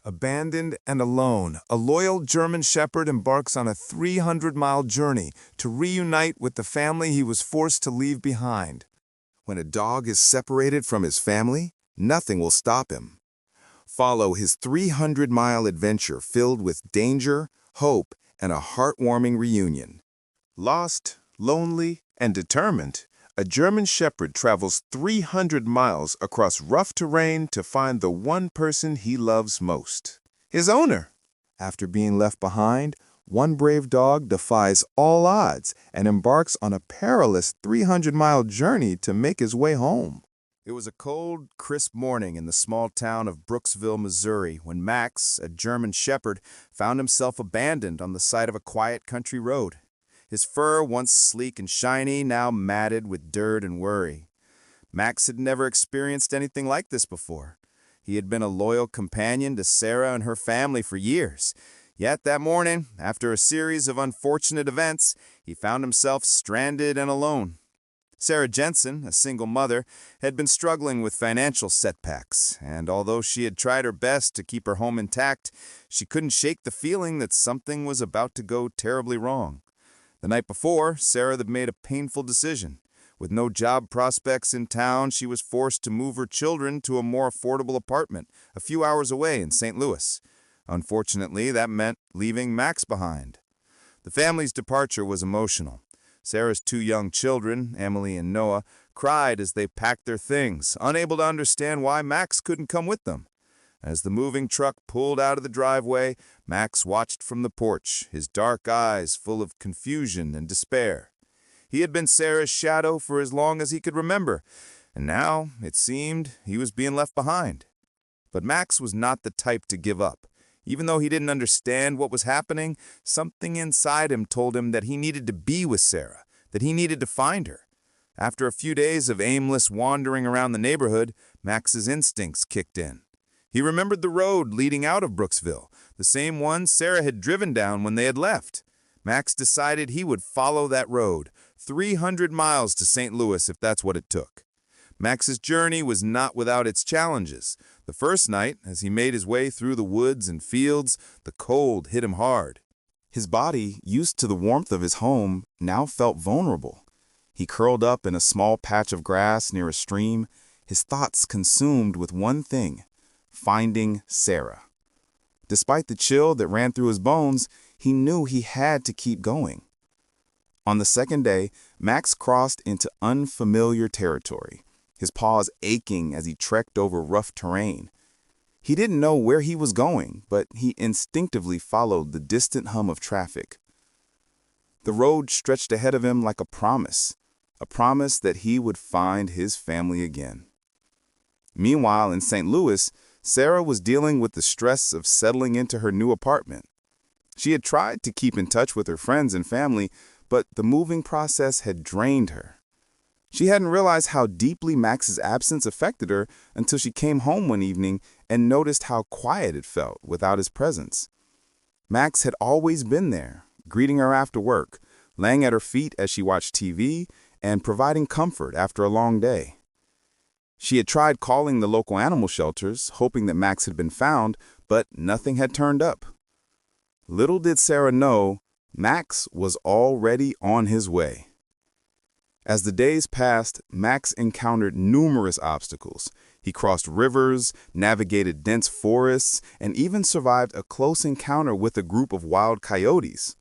Abandoned and alone, a loyal German shepherd embarks on a 300-mile journey to reunite with the family he was forced to leave behind. When a dog is separated from his family, nothing will stop him. Follow his 300-mile adventure filled with danger, hope, and a heartwarming reunion. Lost, lonely, and determined, a German shepherd travels 300 miles across rough terrain to find the one person he loves most, his owner. After being left behind, one brave dog defies all odds and embarks on a perilous 300-mile journey to make his way home. It was a cold, crisp morning in the small town of Brooksville, Missouri, when Max, a German shepherd, found himself abandoned on the side of a quiet country road. His fur, once sleek and shiny, now matted with dirt and worry. Max had never experienced anything like this before. He had been a loyal companion to Sarah and her family for years. Yet that morning, after a series of unfortunate events, he found himself stranded and alone. Sarah Jensen, a single mother, had been struggling with financial setbacks, and although she had tried her best to keep her home intact, she couldn't shake the feeling that something was about to go terribly wrong. The night before, Sarah had made a painful decision. With no job prospects in town, she was forced to move her children to a more affordable apartment a few hours away in St. Louis. Unfortunately, that meant leaving Max behind. The family's departure was emotional. Sarah's two young children, Emily and Noah, cried as they packed their things, unable to understand why Max couldn't come with them. As the moving truck pulled out of the driveway, Max watched from the porch, his dark eyes full of confusion and despair. He had been Sarah's shadow for as long as he could remember, and now, it seemed, he was being left behind. But Max was not the type to give up. Even though he didn't understand what was happening, something inside him told him that he needed to be with Sarah, that he needed to find her. After a few days of aimless wandering around the neighborhood, Max's instincts kicked in. He remembered the road leading out of Brooksville, the same one Sarah had driven down when they had left. Max decided he would follow that road, 300 miles to St. Louis if that's what it took. Max's journey was not without its challenges. The first night, as he made his way through the woods and fields, the cold hit him hard. His body, used to the warmth of his home, now felt vulnerable. He curled up in a small patch of grass near a stream, his thoughts consumed with one thing: finding Sarah. Despite the chill that ran through his bones, he knew he had to keep going. On the second day, Max crossed into unfamiliar territory, his paws aching as he trekked over rough terrain. He didn't know where he was going, but he instinctively followed the distant hum of traffic. The road stretched ahead of him like a promise that he would find his family again. Meanwhile, in St. Louis, Sarah was dealing with the stress of settling into her new apartment. She had tried to keep in touch with her friends and family, but the moving process had drained her. She hadn't realized how deeply Max's absence affected her until she came home one evening and noticed how quiet it felt without his presence. Max had always been there, greeting her after work, laying at her feet as she watched TV, and providing comfort after a long day. She had tried calling the local animal shelters, hoping that Max had been found, but nothing had turned up. Little did Sarah know, Max was already on his way. As the days passed, Max encountered numerous obstacles. He crossed rivers, navigated dense forests, and even survived a close encounter with a group of wild coyotes.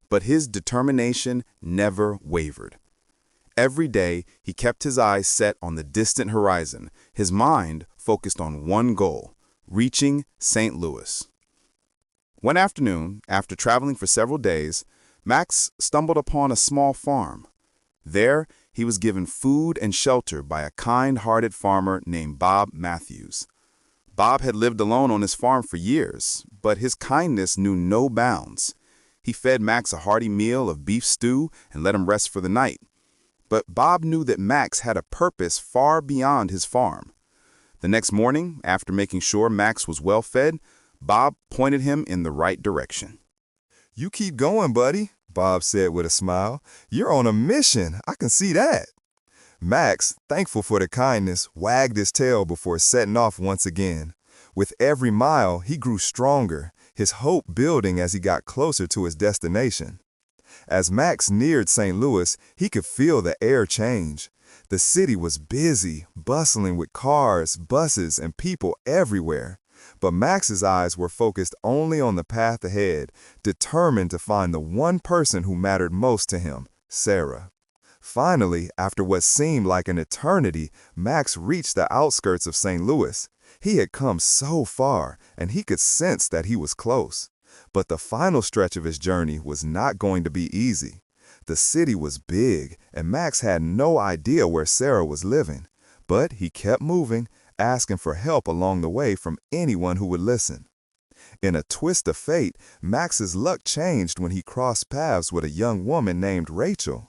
But his determination never wavered. Every day, he kept his eyes set on the distant horizon, his mind focused on one goal: reaching St. Louis. One afternoon, after traveling for several days, Max stumbled upon a small farm. There, he was given food and shelter by a kind-hearted farmer named Bob Matthews. Bob had lived alone on his farm for years, but his kindness knew no bounds. He fed Max a hearty meal of beef stew and let him rest for the night. But Bob knew that Max had a purpose far beyond his farm. The next morning, after making sure Max was well fed, Bob pointed him in the right direction. "You keep going, buddy," Bob said with a smile. "You're on a mission. I can see that." Max, thankful for the kindness, wagged his tail before setting off once again. With every mile, he grew stronger, his hope building as he got closer to his destination. As Max neared St. Louis, he could feel the air change. The city was busy, bustling with cars, buses, and people everywhere. But Max's eyes were focused only on the path ahead, determined to find the one person who mattered most to him, Sarah. Finally, after what seemed like an eternity, Max reached the outskirts of St. Louis. He had come so far, and he could sense that he was close. But the final stretch of his journey was not going to be easy. The city was big, and Max had no idea where Sarah was living. But he kept moving, asking for help along the way from anyone who would listen. In a twist of fate, Max's luck changed when he crossed paths with a young woman named Rachel.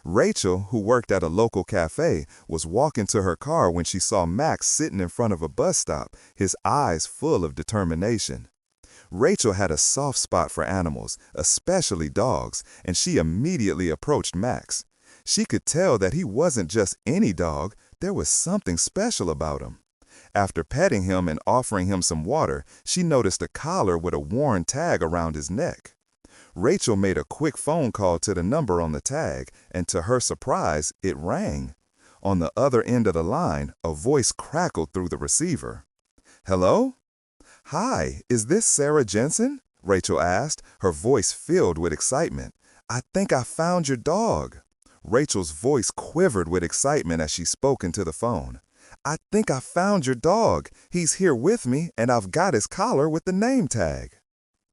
Rachel, who worked at a local cafe, was walking to her car when she saw Max sitting in front of a bus stop, his eyes full of determination. Rachel had a soft spot for animals, especially dogs, and she immediately approached Max. She could tell that he wasn't just any dog, there was something special about him. After petting him and offering him some water, she noticed a collar with a worn tag around his neck. Rachel made a quick phone call to the number on the tag, and to her surprise, it rang. On the other end of the line, a voice crackled through the receiver. "Hello? Hi, is this Sarah Jensen?" Rachel asked, her voice filled with excitement. "I think I found your dog." Rachel's voice quivered with excitement as she spoke into the phone. "I think I found your dog. He's here with me, and I've got his collar with the name tag."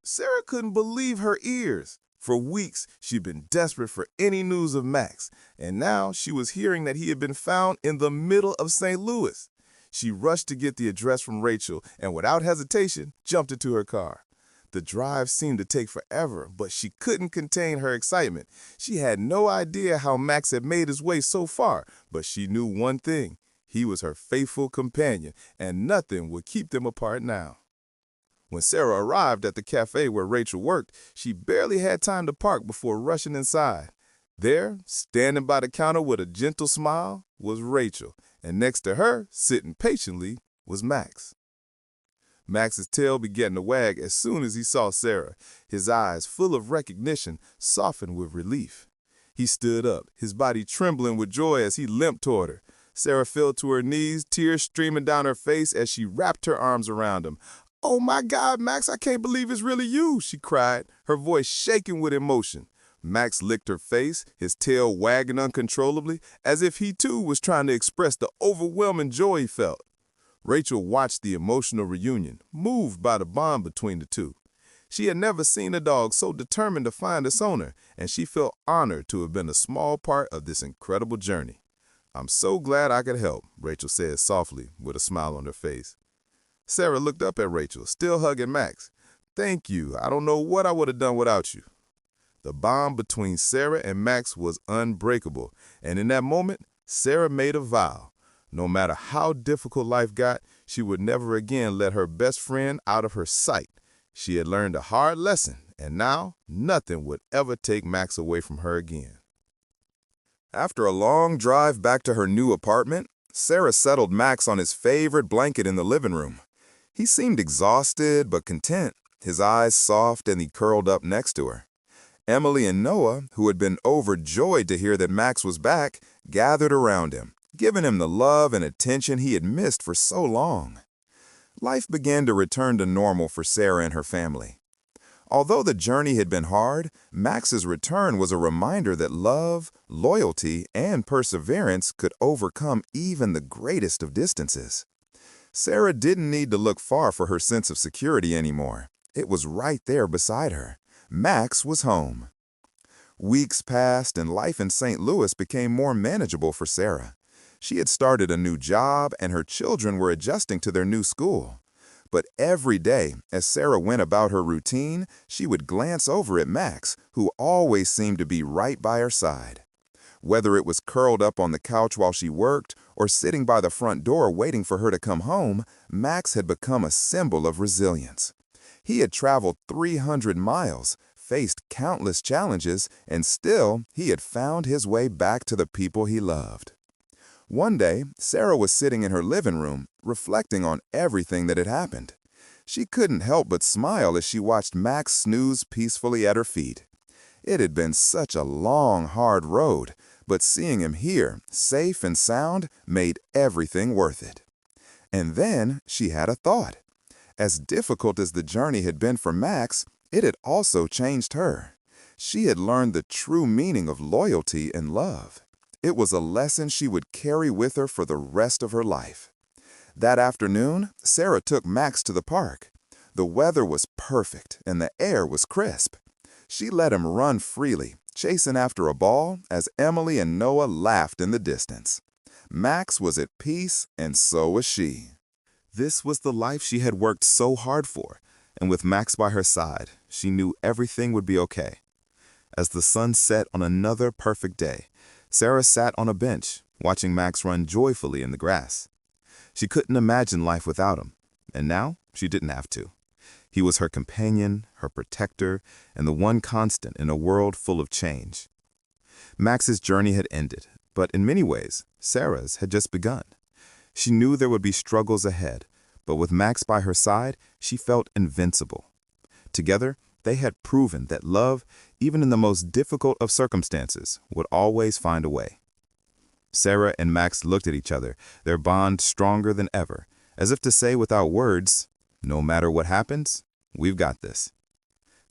Sarah couldn't believe her ears. For weeks, she'd been desperate for any news of Max, and now she was hearing that he had been found in the middle of St. Louis. She rushed to get the address from Rachel and without hesitation, jumped into her car. The drive seemed to take forever, but she couldn't contain her excitement. She had no idea how Max had made his way so far, but she knew one thing. He was her faithful companion, and nothing would keep them apart now. When Sarah arrived at the cafe where Rachel worked, she barely had time to park before rushing inside. There, standing by the counter with a gentle smile, was Rachel, and next to her, sitting patiently, was Max. Max's tail began to wag as soon as he saw Sarah. His eyes, full of recognition, softened with relief. He stood up, his body trembling with joy as he limped toward her. Sarah fell to her knees, tears streaming down her face as she wrapped her arms around him. "Oh my God, Max, I can't believe it's really you," she cried, her voice shaking with emotion. Max licked her face, his tail wagging uncontrollably, as if he too was trying to express the overwhelming joy he felt. Rachel watched the emotional reunion, moved by the bond between the two. She had never seen a dog so determined to find its owner, and she felt honored to have been a small part of this incredible journey. "I'm so glad I could help," Rachel said softly, with a smile on her face. Sarah looked up at Rachel, still hugging Max. "Thank you. I don't know what I would have done without you." The bond between Sarah and Max was unbreakable, and in that moment, Sarah made a vow. No matter how difficult life got, she would never again let her best friend out of her sight. She had learned a hard lesson, and now nothing would ever take Max away from her again. After a long drive back to her new apartment, Sarah settled Max on his favorite blanket in the living room. He seemed exhausted but content, his eyes soft, and he curled up next to her. Emily and Noah, who had been overjoyed to hear that Max was back, gathered around him, giving him the love and attention he had missed for so long. Life began to return to normal for Sarah and her family. Although the journey had been hard, Max's return was a reminder that love, loyalty, and perseverance could overcome even the greatest of distances. Sarah didn't need to look far for her sense of security anymore. It was right there beside her. Max was home. Weeks passed and life in St. Louis became more manageable for Sarah. She had started a new job and her children were adjusting to their new school. But every day, as Sarah went about her routine, she would glance over at Max, who always seemed to be right by her side. Whether it was curled up on the couch while she worked or sitting by the front door waiting for her to come home, Max had become a symbol of resilience. He had traveled 300 miles, faced countless challenges, and still he had found his way back to the people he loved. One day, Sarah was sitting in her living room, reflecting on everything that had happened. She couldn't help but smile as she watched Max snooze peacefully at her feet. It had been such a long, hard road, but seeing him here, safe and sound, made everything worth it. And then she had a thought. As difficult as the journey had been for Max, it had also changed her. She had learned the true meaning of loyalty and love. It was a lesson she would carry with her for the rest of her life. That afternoon, Sarah took Max to the park. The weather was perfect and the air was crisp. She let him run freely, chasing after a ball as Emily and Noah laughed in the distance. Max was at peace, and so was she. This was the life she had worked so hard for, and with Max by her side, she knew everything would be okay. As the sun set on another perfect day, Sarah sat on a bench, watching Max run joyfully in the grass. She couldn't imagine life without him, and now she didn't have to. He was her companion, her protector, and the one constant in a world full of change. Max's journey had ended, but in many ways, Sarah's had just begun. She knew there would be struggles ahead, but with Max by her side, she felt invincible. Together, they had proven that love, even in the most difficult of circumstances, would always find a way. Sarah and Max looked at each other, their bond stronger than ever, as if to say without words, no matter what happens, we've got this.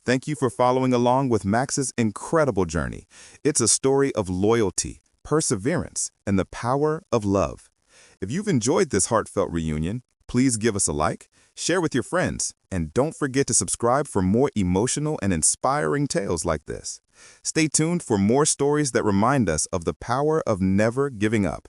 Thank you for following along with Max's incredible journey. It's a story of loyalty, perseverance, and the power of love. If you've enjoyed this heartfelt reunion, please give us a like, share with your friends, and don't forget to subscribe for more emotional and inspiring tales like this. Stay tuned for more stories that remind us of the power of never giving up.